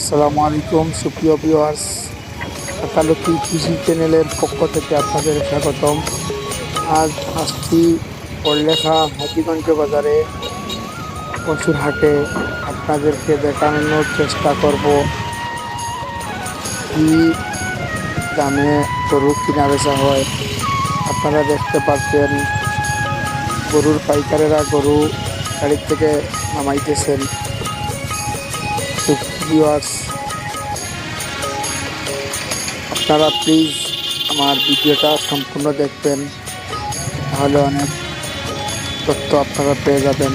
আসসালামু আলাইকুম সুপ্রিয় ভিউয়ার্স, কাকালুকি কৃষি চ্যানেলের পক্ষ থেকে আপনাদের স্বাগতম। আজ আসছি পড়লেখা হাজীগঞ্জ বাজারে পশুর হাটে। আপনাদেরকে দেখানোর চেষ্টা করব কি দামে গরু কিনা বেচা হয়। আপনারা দেখতে পাচ্ছেন গরুর পাইকারেরা গরু গাড়ি থেকে নামাইতেছেন। ভিউয়ার্স, আপনারা প্লিজ আমার ভিডিওটা সম্পূর্ণ দেখবেন, তাহলে অনেক তথ্য আপনারা পেয়ে যাবেন।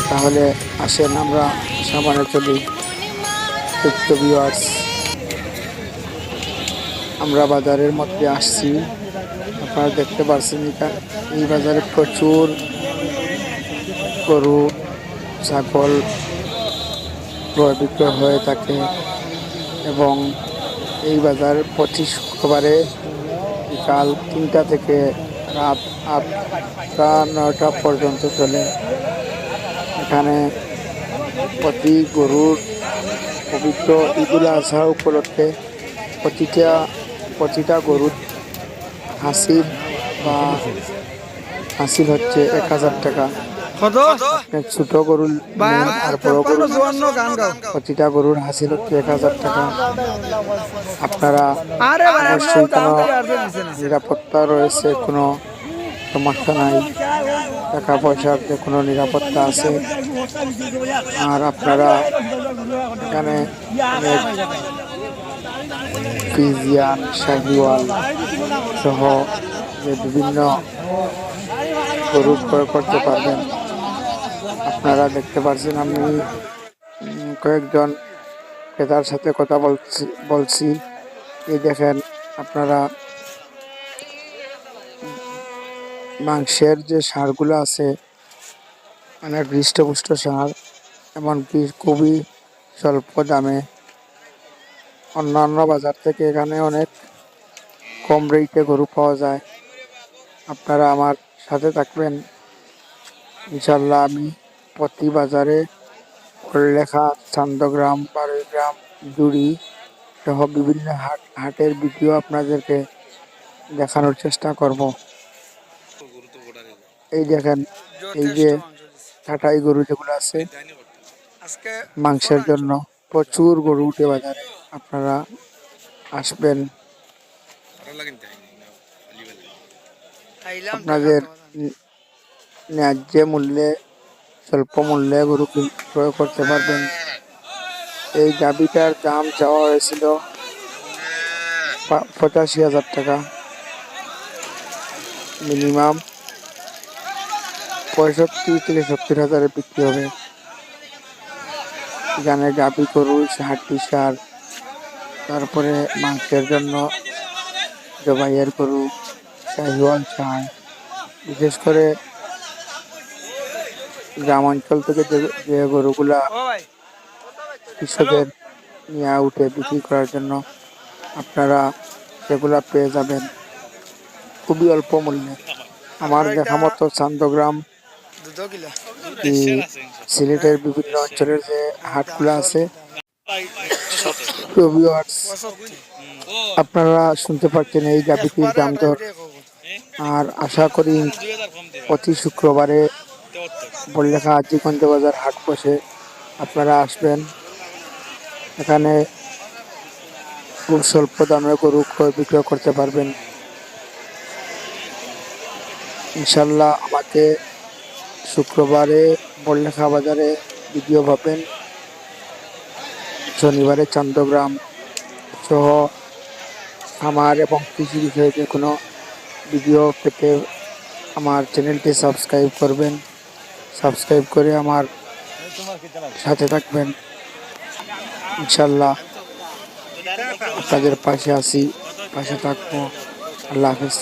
তাহলে আসেন আমরা সামনে চলি। ভিউয়ার্স, আমরা বাজারের মধ্যে আসছি। আপনারা দেখতে পাচ্ছেন এই বাজারে প্রচুর গরু ছাগল ক্রয় বিক্রয় হয়ে থাকে এবং এই বাজার প্রতি শুক্রবারে বিকাল 3টা থেকে রাত 8টা-9টা পর্যন্ত চলে। এখানে প্রতি গরুর পবিত্র ঈদুল আজহা উপলক্ষে প্রতিটা গরুর হাসিল হচ্ছে 1000 টাকা। ছোট গরু আর বড় গরু প্রতিটা গরুর হাসিল হচ্ছে 1000 টাকা। আপনারা অবশ্যই কোনো নিরাপত্তা রয়েছে, কোনো সমস্যা নাই, টাকা পয়সার যে কোনো নিরাপত্তা আছে। আর আপনারা এখানে ফ্রিজিয়ান, শাহিওয়াল সহ যে বিভিন্ন গরু ক্রয় করতে পারবেন। আপনারা দেখতে পাচ্ছেন আমি কয়েকজন ক্রেতার সাথে কথা বলছি। এই দেখেন আপনারা মাংসের যে সারগুলো আছে, অনেক হৃষ্টপুষ্ট সার, এমনকি খুবই স্বল্প দামে। অন্যান্য বাজার থেকে এখানে অনেক কম রেটে গরু পাওয়া যায়। আপনারা আমার সাথে থাকবেন ইনশাল্লাহ। আমি প্রতি বাজারে পড়লেখা, চান্দগ্রাম, বারৈগ্রাম, জুড়ি সহ বিভিন্ন হাটের ভিডিও আপনাদেরকে দেখানোর চেষ্টা করব। এই দেখেন, এই যে কাটাই গরু যেগুলো আছে মাংসের জন্য, প্রচুর গরু উঠে বাজারে। আপনারা আসবেন, আপনাদের ন্যায্য মূল্যে, স্বল্প মূল্যে গরু ক্রয় করতে পারবেন। এই গাভীটার দাম চাওয়া হয়েছিল 85,000 টাকা, মিনিমাম 65 থেকে 70,000 বিক্রি হবে। এখানে গাভী গরু, হাড্ডি সার, তারপরে মাংসের জন্য জবাইয়ের গরু, শাহিওয়াল সার, বিশেষ করে গ্রাম অঞ্চল থেকে যে গরুগুলা কৃষকের নিয়ে উঠে বিক্রি করার জন্য, আপনারা সেগুলা পেয়ে যাবেন খুবই অল্প মূল্যে। আমার দেখা মতো চান্দগ্রাম, সিলেটের বিভিন্ন অঞ্চলের যে হাটগুলো আছে, আপনারা শুনতে পাচ্ছেন এই গাভীটির দাম দর। আর আশা করি প্রতি শুক্রবারে পড়লেখা হাজীগঞ্জ বাজার হাট বসে, আপনারা আসবেন। এখানে খুব স্বল্প দামে গরু ক্রয় বিক্রয় করতে পারবেন ইনশাল্লাহ। আমাকে শুক্রবারে পড়লেখা বাজারে ভিডিও পাবেন, শনিবারে চান্দগ্রাম সহ খামার এবং কৃষি বিষয়ে যে কোনো ভিডিও পেতে আমার চ্যানেলটি সাবস্ক্রাইব করবেন। সাবস্ক্রাইব করে আমার সাথে থাকবেন ইনশাল্লাহ। আপনাদের পাশে আছি, পাশে থাকবো। আল্লাহ হাফেজ।